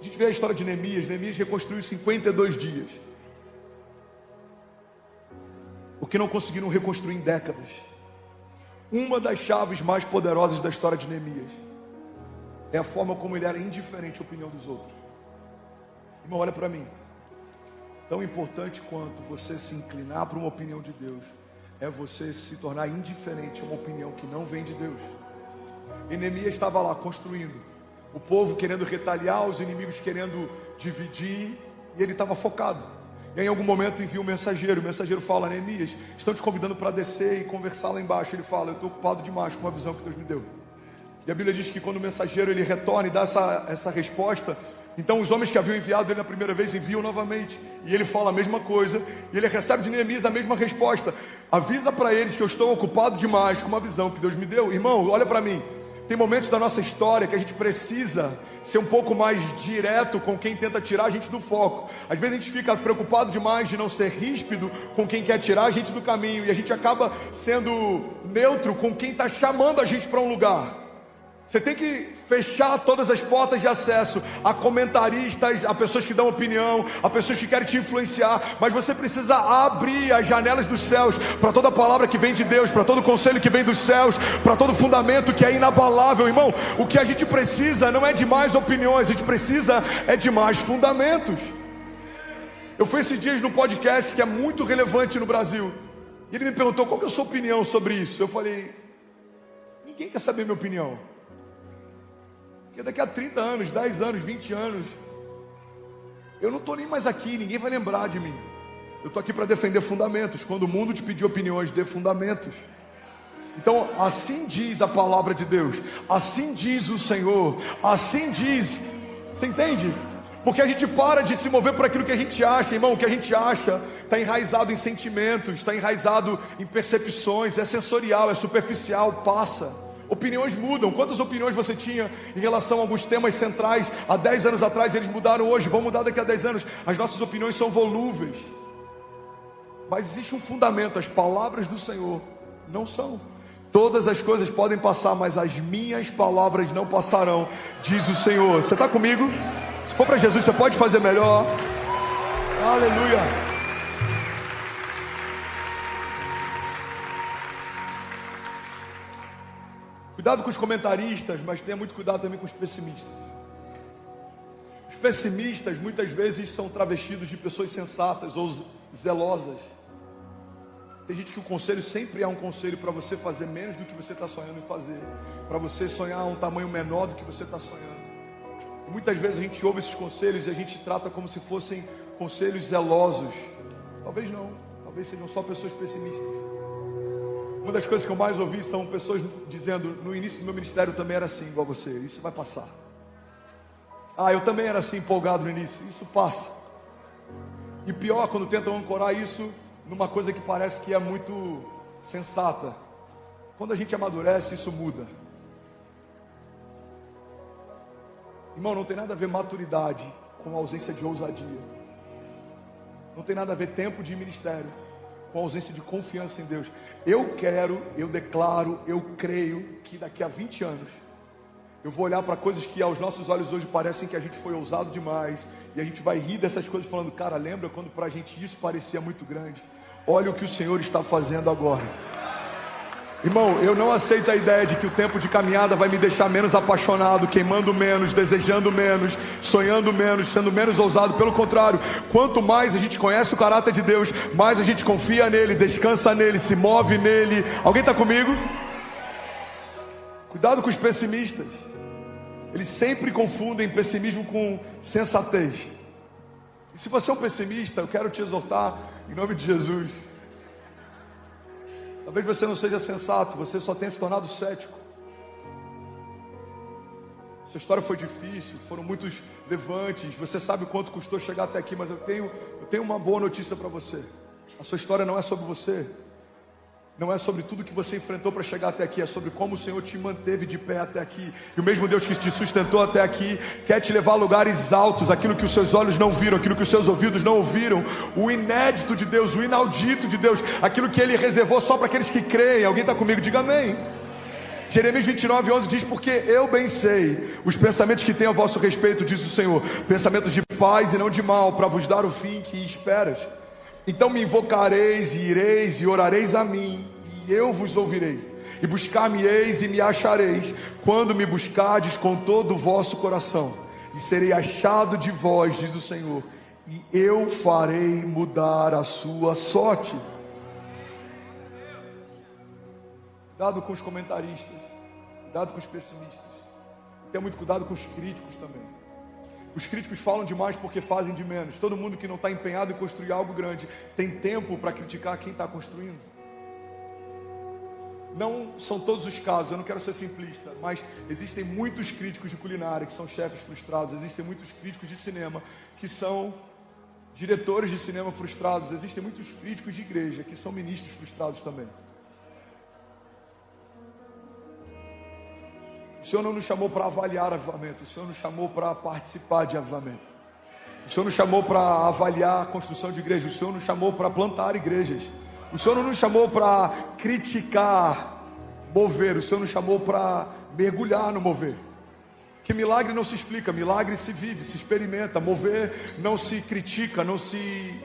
gente vê a história de Neemias. Neemias reconstruiu 52 dias. O que não conseguiram reconstruir em décadas. Uma das chaves mais poderosas da história de Neemias é a forma como ele era indiferente à opinião dos outros. Irmão, olha para mim. Tão importante quanto você se inclinar para uma opinião de Deus é você se tornar indiferente a uma opinião que não vem de Deus. E Neemias estava lá construindo, o povo querendo retaliar, os inimigos querendo dividir, e ele estava focado. E aí, em algum momento envia um mensageiro. O mensageiro fala: Neemias, estão te convidando para descer e conversar lá embaixo. Ele fala: eu estou ocupado demais com a visão que Deus me deu. E a Bíblia diz que quando o mensageiro ele retorna e dá essa resposta, então os homens que haviam enviado ele na primeira vez enviam novamente, e ele fala a mesma coisa, e ele recebe de Neemias a mesma resposta: avisa para eles que eu estou ocupado demais com uma visão que Deus me deu. Irmão, olha para mim. Tem momentos da nossa história que a gente precisa ser um pouco mais direto com quem tenta tirar a gente do foco. Às vezes a gente fica preocupado demais de não ser ríspido com quem quer tirar a gente do caminho, e a gente acaba sendo neutro com quem está chamando a gente para um lugar. Você tem que fechar todas as portas de acesso a comentaristas, a pessoas que dão opinião, a pessoas que querem te influenciar, mas você precisa abrir as janelas dos céus para toda palavra que vem de Deus, para todo conselho que vem dos céus, para todo fundamento que é inabalável. Irmão, o que a gente precisa não é de mais opiniões, a gente precisa é de mais fundamentos. Eu fui esses dias num podcast que é muito relevante no Brasil, e ele me perguntou qual que é a sua opinião sobre isso. Eu falei: ninguém quer saber minha opinião. Porque daqui a 30 anos, 10 anos, 20 anos, eu não estou nem mais aqui, ninguém vai lembrar de mim. Eu estou aqui para defender fundamentos. Quando o mundo te pedir opiniões, dê fundamentos. Então, assim diz a palavra de Deus, assim diz o Senhor, assim diz. Você entende? Porque a gente para de se mover por aquilo que a gente acha, irmão. O que a gente acha está enraizado em sentimentos, está enraizado em percepções, é sensorial, é superficial, passa. Opiniões mudam. Quantas opiniões você tinha em relação a alguns temas centrais há 10 anos atrás? Eles mudaram hoje, vão mudar daqui a 10 anos. As nossas opiniões são volúveis, mas existe um fundamento: as palavras do Senhor não são. Todas as coisas podem passar, mas as minhas palavras não passarão, diz o Senhor. Você está comigo? Se for para Jesus, você pode fazer melhor. Aleluia. Cuidado com os comentaristas, mas tenha muito cuidado também com os pessimistas. Os pessimistas muitas vezes são travestidos de pessoas sensatas ou zelosas. Tem gente que o conselho sempre é um conselho para você fazer menos do que você está sonhando em fazer, para você sonhar um tamanho menor do que você está sonhando. E muitas vezes a gente ouve esses conselhos e a gente trata como se fossem conselhos zelosos. Talvez não, talvez sejam só pessoas pessimistas. Uma das coisas que eu mais ouvi são pessoas dizendo: no início do meu ministério eu também era assim, igual você, isso vai passar. Ah, eu também era assim, empolgado no início, isso passa. E pior, quando tentam ancorar isso numa coisa que parece que é muito sensata. Quando a gente amadurece, isso muda. Irmão, não tem nada a ver maturidade com a ausência de ousadia. Não tem nada a ver tempo de ministério com a ausência de confiança em Deus. Eu declaro, eu creio que daqui a 20 anos eu vou olhar para coisas que aos nossos olhos hoje parecem que a gente foi ousado demais, e a gente vai rir dessas coisas falando: cara, lembra quando para a gente isso parecia muito grande? Olha o que o Senhor está fazendo agora. Irmão, eu não aceito a ideia de que o tempo de caminhada vai me deixar menos apaixonado, queimando menos, desejando menos, sonhando menos, sendo menos ousado. Pelo contrário, quanto mais a gente conhece o caráter de Deus, mais a gente confia nele, descansa nele, se move nele. Alguém está comigo? Cuidado com os pessimistas. Eles sempre confundem pessimismo com sensatez. E se você é um pessimista, eu quero te exortar em nome de Jesus. Talvez você não seja sensato, você só tenha se tornado cético. Sua história foi difícil, foram muitos levantes, você sabe o quanto custou chegar até aqui, mas eu tenho uma boa notícia para você. A sua história não é sobre você, não é sobre tudo que você enfrentou para chegar até aqui, é sobre como o Senhor te manteve de pé até aqui. E o mesmo Deus que te sustentou até aqui quer te levar a lugares altos, aquilo que os seus olhos não viram, aquilo que os seus ouvidos não ouviram, o inédito de Deus, o inaudito de Deus, aquilo que Ele reservou só para aqueles que creem. Alguém está comigo? Diga amém. Jeremias 29:11 diz: porque eu bem sei os pensamentos que tenho a vosso respeito, diz o Senhor, pensamentos de paz e não de mal, para vos dar o fim que esperas. Então me invocareis e ireis e orareis a mim, e eu vos ouvirei. E buscar-me-eis e me achareis, quando me buscardes com todo o vosso coração. E serei achado de vós, diz o Senhor, e eu farei mudar a sua sorte. Cuidado com os comentaristas, cuidado com os pessimistas. Tenha muito cuidado com os críticos também. Os críticos falam demais porque fazem de menos. Todo mundo que não está empenhado em construir algo grande tem tempo para criticar quem está construindo. Não são todos os casos, eu não quero ser simplista, mas existem muitos críticos de culinária que são chefes frustrados, existem muitos críticos de cinema que são diretores de cinema frustrados, existem muitos críticos de igreja que são ministros frustrados também. O Senhor não nos chamou para avaliar avivamento, o Senhor nos chamou para participar de avivamento. O Senhor nos chamou para avaliar a construção de igrejas, o Senhor nos chamou para plantar igrejas. O Senhor não nos chamou para criticar, mover. O Senhor nos chamou para mergulhar no mover. Que milagre não se explica, milagre se vive, se experimenta. Mover não se critica, não se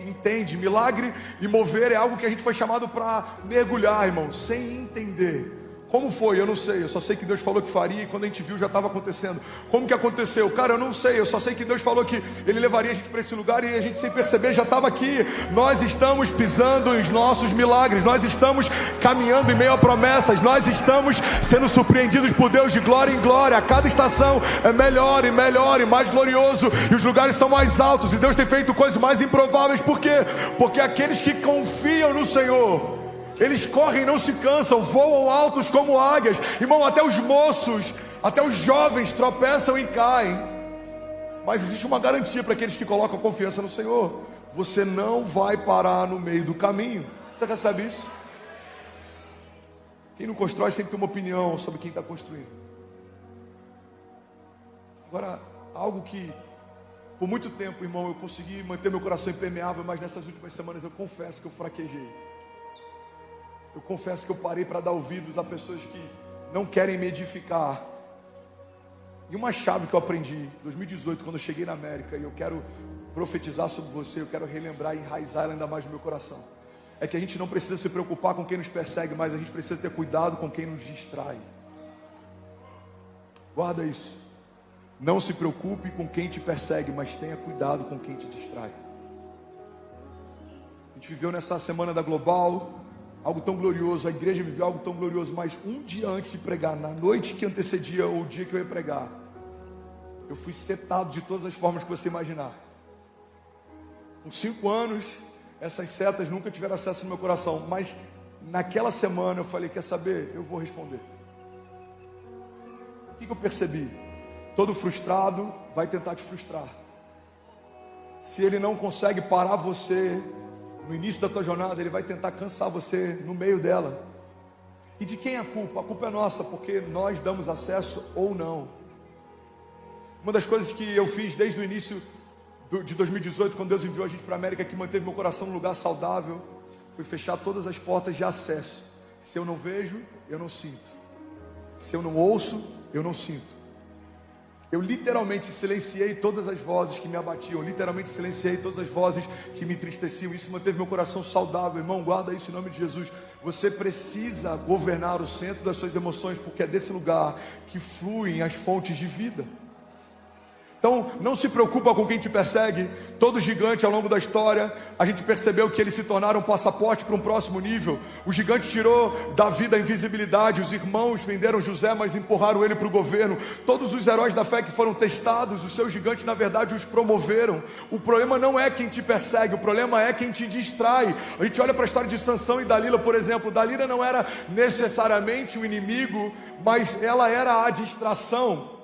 entende. Milagre e mover é algo que a gente foi chamado para mergulhar, irmão, sem entender. Como foi? Eu não sei, eu só sei que Deus falou que faria, e quando a gente viu já estava acontecendo. Como que aconteceu? Cara, eu não sei, eu só sei que Deus falou que Ele levaria a gente para esse lugar, e a gente sem perceber já estava aqui. Nós estamos pisando os nossos milagres, nós estamos caminhando em meio a promessas, nós estamos sendo surpreendidos por Deus de glória em glória. A cada estação é melhor e melhor e mais glorioso, e os lugares são mais altos, e Deus tem feito coisas mais improváveis. Por quê? Porque aqueles que confiam no Senhor, eles correm e não se cansam, voam altos como águias. Irmão, até os moços, até os jovens tropeçam e caem. Mas existe uma garantia para aqueles que colocam confiança no Senhor: você não vai parar no meio do caminho. Você recebe isso? Quem não constrói sempre tem uma opinião sobre quem está construindo. Agora, algo que por muito tempo, irmão, eu consegui manter meu coração impermeável, mas nessas últimas semanas eu confesso que eu fraquejei. Eu confesso que eu parei para dar ouvidos a pessoas que não querem me edificar. E uma chave que eu aprendi em 2018, quando eu cheguei na América, e eu quero profetizar sobre você, eu quero relembrar e enraizar ela ainda mais no meu coração, é que a gente não precisa se preocupar com quem nos persegue, mas a gente precisa ter cuidado com quem nos distrai. Guarda isso. Não se preocupe com quem te persegue, mas tenha cuidado com quem te distrai. A gente viveu nessa semana da Global algo tão glorioso, a igreja viveu algo tão glorioso, mas um dia antes de pregar, na noite que antecedia o dia que eu ia pregar, eu fui setado de todas as formas que você imaginar. Por 5 anos, essas setas nunca tiveram acesso no meu coração, mas naquela semana eu falei: quer saber? Eu vou responder. O que eu percebi? Todo frustrado vai tentar te frustrar. Se ele não consegue parar você no início da tua jornada, ele vai tentar cansar você no meio dela. E de quem é a culpa? A culpa é nossa, porque nós damos acesso ou não. Uma das coisas que eu fiz desde o início de 2018, quando Deus enviou a gente para a América, que manteve meu coração num lugar saudável, foi fechar todas as portas de acesso. Se eu não vejo, eu não sinto. Se eu não ouço, eu não sinto. Eu literalmente silenciei todas as vozes que me abatiam, literalmente silenciei todas as vozes que me entristeciam. Isso manteve meu coração saudável. Irmão, guarda isso em nome de Jesus. Você precisa governar o centro das suas emoções, porque é desse lugar que fluem as fontes de vida. Então, não se preocupa com quem te persegue. Todo gigante ao longo da história, a gente percebeu que eles se tornaram um passaporte para um próximo nível. O gigante tirou Davi da invisibilidade. Os irmãos venderam José, mas empurraram ele para o governo. Todos os heróis da fé que foram testados, os seus gigantes na verdade os promoveram. O problema não é quem te persegue, o problema é quem te distrai. A gente olha para a história de Sansão e Dalila, por exemplo. Dalila não era necessariamente o inimigo, mas ela era a distração.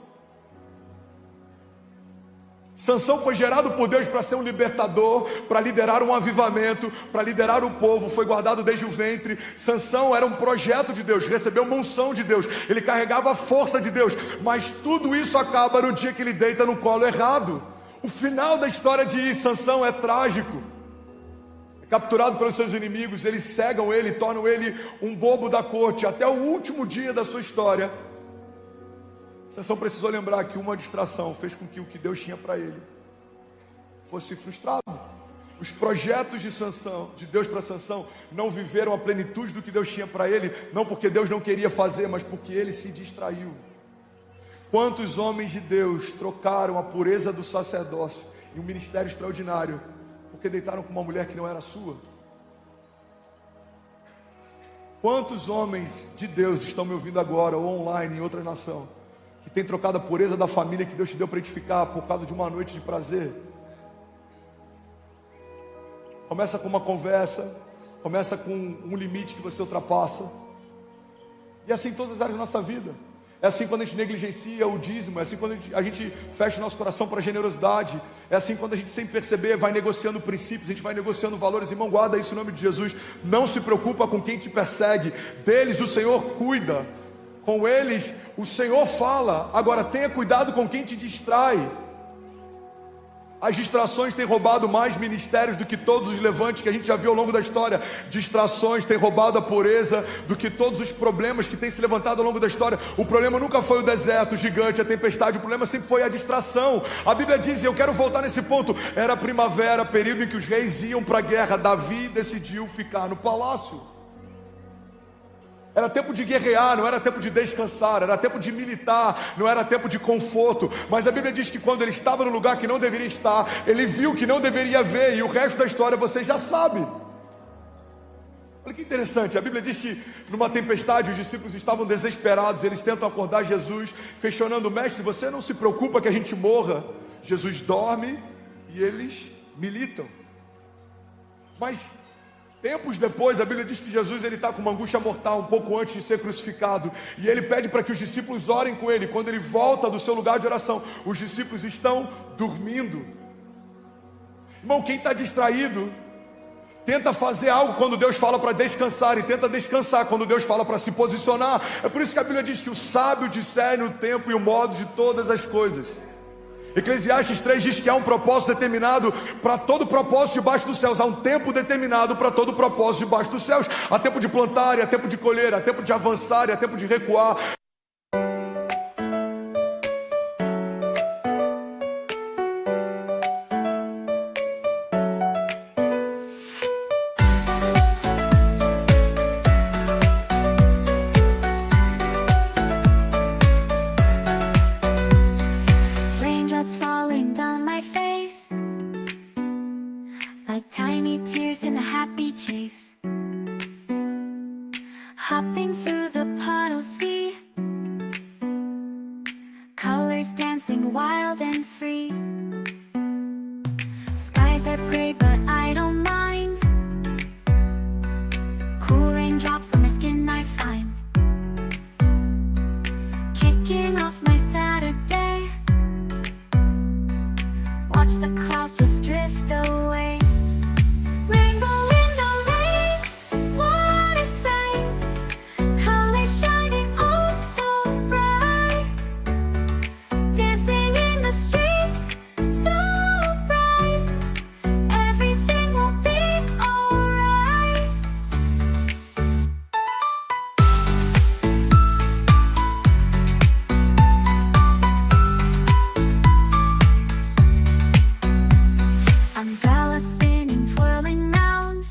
Sansão foi gerado por Deus para ser um libertador, para liderar um avivamento, para liderar o povo. Foi guardado desde o ventre. Sansão era um projeto de Deus, recebeu uma unção de Deus, ele carregava a força de Deus. Mas tudo isso acaba no dia que ele deita no colo errado. O final da história de Sansão é trágico. capturado pelos seus inimigos, eles cegam ele, tornam ele um bobo da corte, até o último dia da sua história. Sansão precisou lembrar que uma distração fez com que o que Deus tinha para ele fosse frustrado. Os projetos de Sansão, de Deus para Sansão, não viveram a plenitude do que Deus tinha para ele, não porque Deus não queria fazer, mas porque ele se distraiu. Quantos homens de Deus trocaram a pureza do sacerdócio e um ministério extraordinário porque deitaram com uma mulher que não era sua? Quantos homens de Deus estão me ouvindo agora, ou online, em outra nação, que tem trocado a pureza da família que Deus te deu para edificar por causa de uma noite de prazer? Começa com uma conversa, começa com um limite que você ultrapassa. E assim em todas as áreas da nossa vida. É assim quando a gente negligencia o dízimo, é assim quando a gente fecha o nosso coração para a generosidade, é assim quando a gente, sem perceber, vai negociando princípios, a gente vai negociando valores. Irmão, guarda isso em nome de Jesus. Não se preocupa com quem te persegue, deles o Senhor cuida, com eles o Senhor fala. Agora tenha cuidado com quem te distrai. As distrações têm roubado mais ministérios do que todos os levantes que a gente já viu ao longo da história. Distrações têm roubado a pureza do que todos os problemas que têm se levantado ao longo da história. O problema nunca foi o deserto, o gigante, a tempestade. O problema sempre foi a distração. A Bíblia diz, e eu quero voltar nesse ponto, era primavera, período em que os reis iam para a guerra. Davi decidiu ficar no palácio. Era tempo de guerrear, não era tempo de descansar, era tempo de militar, não era tempo de conforto. Mas a Bíblia diz que quando ele estava no lugar que não deveria estar, ele viu que não deveria ver, e o resto da história você já sabe. Olha que interessante, a Bíblia diz que numa tempestade os discípulos estavam desesperados, eles tentam acordar Jesus, questionando: mestre, você não se preocupa que a gente morra? Jesus dorme e eles militam. Mas tempos depois, a Bíblia diz que Jesus está com uma angústia mortal, um pouco antes de ser crucificado, e ele pede para que os discípulos orem com ele. Quando ele volta do seu lugar de oração, os discípulos estão dormindo. Irmão, quem está distraído tenta fazer algo quando Deus fala para descansar, e tenta descansar quando Deus fala para se posicionar. É por isso que a Bíblia diz que o sábio discerne o tempo e o modo de todas as coisas. Eclesiastes 3 diz que há um propósito determinado para todo propósito debaixo dos céus. Há um tempo determinado para todo propósito debaixo dos céus. Há tempo de plantar, e há tempo de colher, há tempo de avançar, e há tempo de recuar. Tiny tears in a happy chase, hopping through the puddle sea, colors dancing wild and free. Skies are gray but I don't mind, cool raindrops on my skin I find, kicking off my Saturday, watch the clouds just drift away. Rainbow in the rain, what a sight, colors shining oh so bright, dancing in the streets so bright, everything will be alright. Umbrella spinning, twirling round,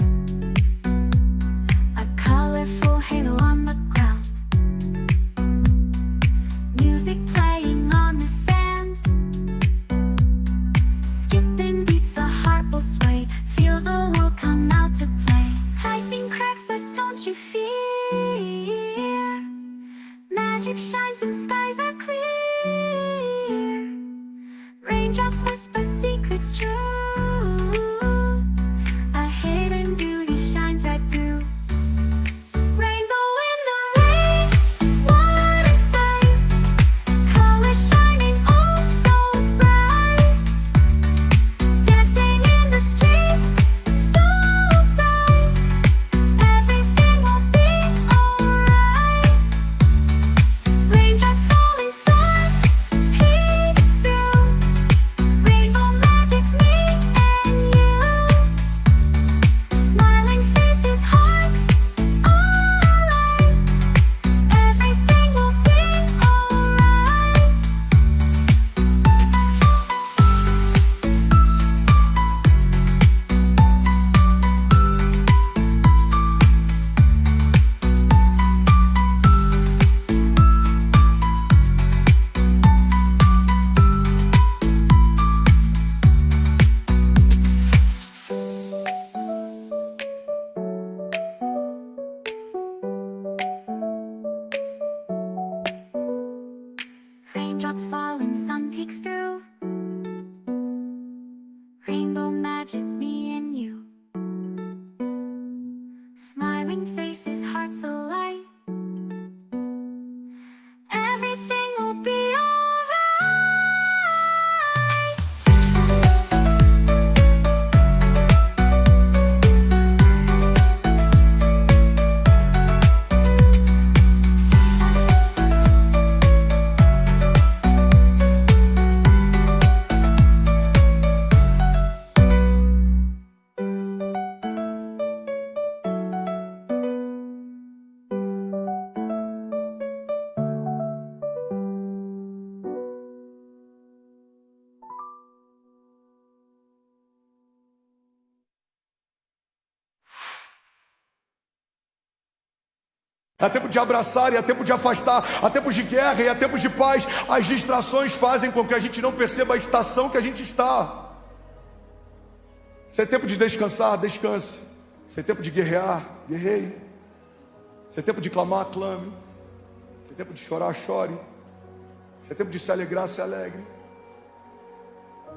a colorful halo on the ground, music playing on the sand, skipping beats, the heart will sway, feel the world come out to play. Lightning cracks but don't you fear, magic shines when skies are clear, raindrops whisper secrets true, a hidden beauty shines right through. Rainbow in the rain, what a sight, colors shining oh so bright, dancing in the streets so bright, everything will be alright. Raindrops falling soft, peeks through, rainbow magic me and Há tempo de abraçar e há tempo de afastar, há tempos de guerra e há tempos de paz. As distrações fazem com que a gente não perceba a estação que a gente está. Se é tempo de descansar, descanse. Se é tempo de guerrear, guerreie. Se é tempo de clamar, clame. Se é tempo de chorar, chore. Se é tempo de se alegrar, se alegre.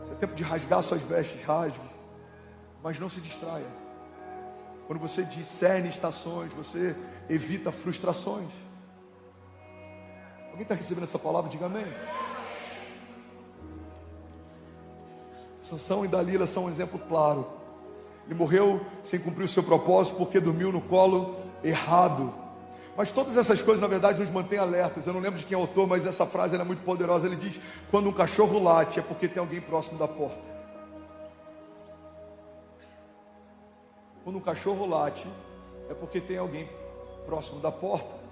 Se é tempo de rasgar suas vestes, rasgue. Mas não se distraia. Quando você discerne estações, você evita frustrações. Alguém está recebendo essa palavra? Diga amém. Sansão e Dalila são um exemplo claro. Ele morreu sem cumprir o seu propósito porque dormiu no colo errado. Mas todas essas coisas, na verdade, nos mantêm alertas. Eu não lembro de quem é o autor, mas essa frase é muito poderosa. Ele diz: quando um cachorro late, é porque tem alguém próximo da porta. Quando um cachorro late, é porque tem alguém próximo da porta.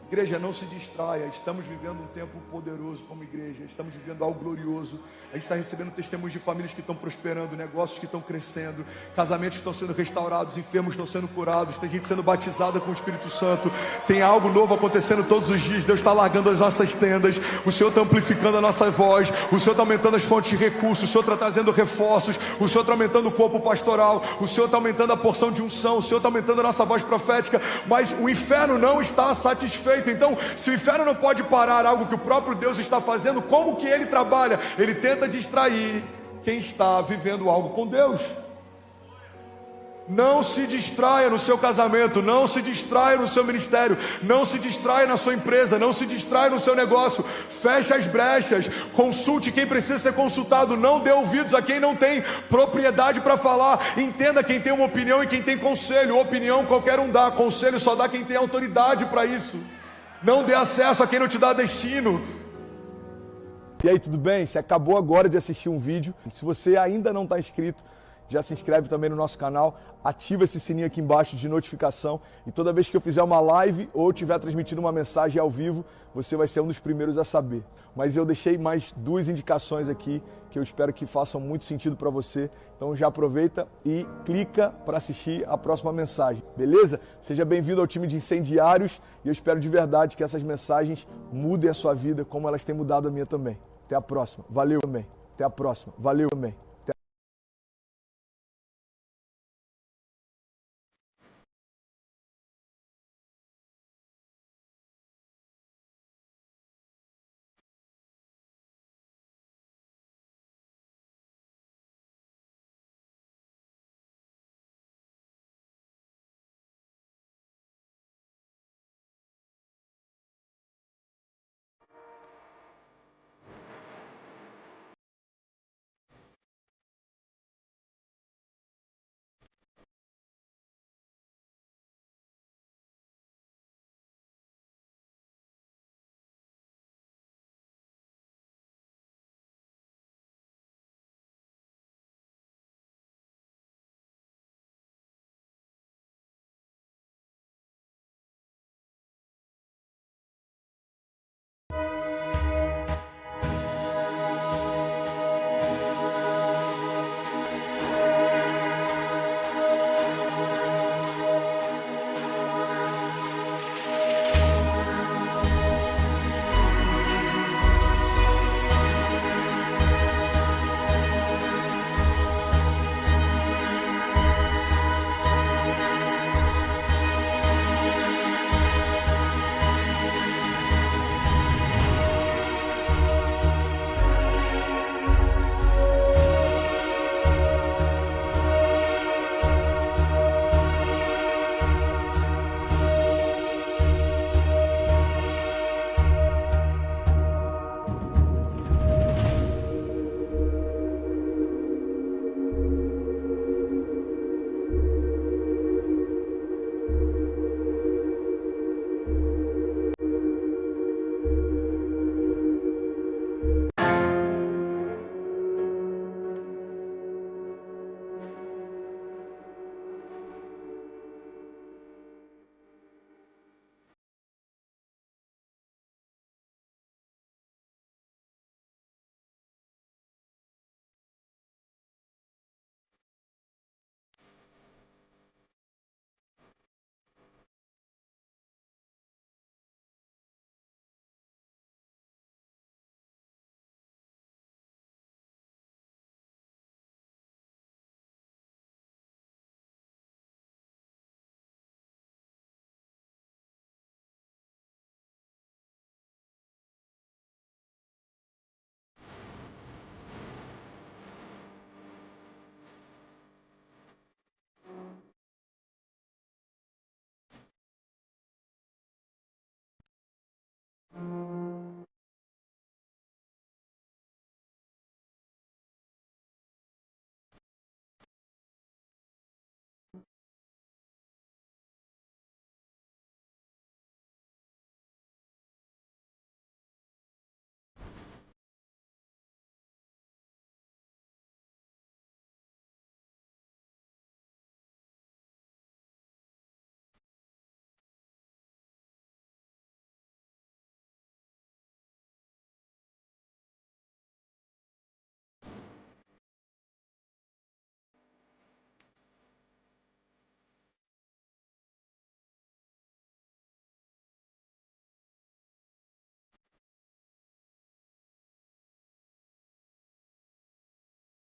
Igreja, não se distraia. Estamos vivendo um tempo poderoso como igreja. Estamos vivendo algo glorioso. A gente está recebendo testemunhos de famílias que estão prosperando, negócios que estão crescendo, casamentos estão sendo restaurados, enfermos estão sendo curados, tem gente sendo batizada com o Espírito Santo. Tem algo novo acontecendo todos os dias. Deus está largando as nossas tendas. O Senhor está amplificando a nossa voz. O Senhor está aumentando as fontes de recursos. O Senhor está trazendo reforços. O Senhor está aumentando o corpo pastoral. O Senhor está aumentando a porção de unção. O Senhor está aumentando a nossa voz profética. Mas o inferno não está satisfeito. Então, se o inferno não pode parar algo que o próprio Deus está fazendo, como que ele trabalha? Ele tenta distrair quem está vivendo algo com Deus. Não se distraia no seu casamento, não se distraia no seu ministério, não se distraia na sua empresa, não se distraia no seu negócio. Feche as brechas, consulte quem precisa ser consultado, não dê ouvidos a quem não tem propriedade para falar. Entenda quem tem uma opinião e quem tem conselho. Opinião qualquer um dá, conselho só dá quem tem autoridade para isso. Não dê acesso a quem não te dá destino. E aí, tudo bem? Você acabou agora de assistir um vídeo. Se você ainda não está inscrito, já se inscreve também no nosso canal, ativa esse sininho aqui embaixo de notificação e toda vez que eu fizer uma live ou estiver transmitindo uma mensagem ao vivo, você vai ser um dos primeiros a saber. Mas eu deixei mais 2 indicações aqui que eu espero que façam muito sentido para você. Então já aproveita e clica para assistir a próxima mensagem, beleza? Seja bem-vindo ao time de incendiários e eu espero de verdade que essas mensagens mudem a sua vida como elas têm mudado a minha também. Até a próxima. Valeu também. Até a próxima. Valeu também.